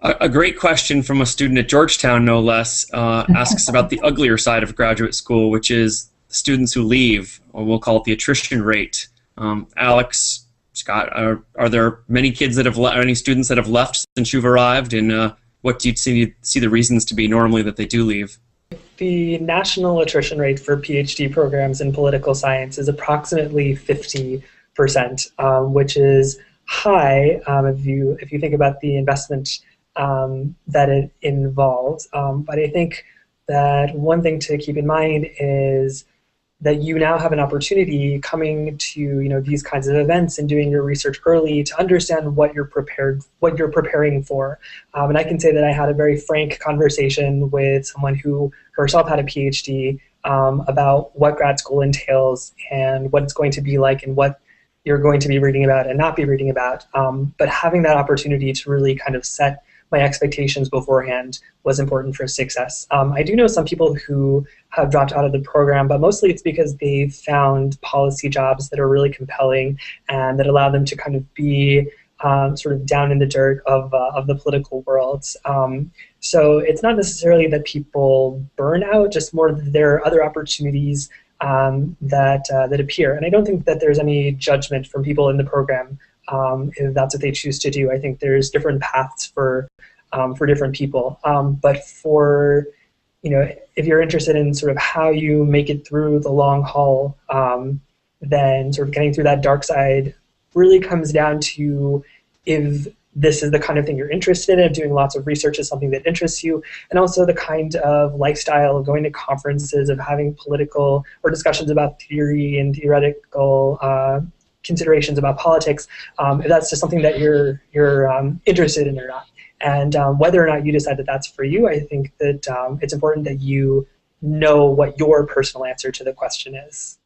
A great question from a student at Georgetown, no less, asks about the uglier side of graduate school, which is students who leave, or we'll call it the attrition rate. Alex, Scott, are there many kids that have any students that have left since you've arrived, and what do you see the reasons to be normally that they do leave? The national attrition rate for PhD programs in political science is approximately 50%, which is high if you think about the investment that it involves. But I think that one thing to keep in mind is that you now have an opportunity coming to these kinds of events and doing your research early to understand what you're preparing for. And I can say that I had a very frank conversation with someone who herself had a PhD about what grad school entails and what it's going to be like and what you're going to be reading about and not be reading about. But having that opportunity to really kind of set my expectations beforehand was important for success. I do know some people who have dropped out of the program, but mostly it's because they found policy jobs that are really compelling and that allow them to kind of be sort of down in the dirt of the political world. So it's not necessarily that people burn out, just more that there are other opportunities that appear. And I don't think that there's any judgment from people in the program if that's what they choose to do. I think there's different paths for different people. But for if you're interested in sort of how you make it through the long haul, then sort of getting through that dark side really comes down to if this is the kind of thing you're interested in, doing lots of research is something that interests you, and also the kind of lifestyle of going to conferences, of having political or discussions about theory and theoretical considerations about politics, if that's just something that you're interested in or not. And whether or not you decide that that's for you, I think that it's important that you know what your personal answer to the question is.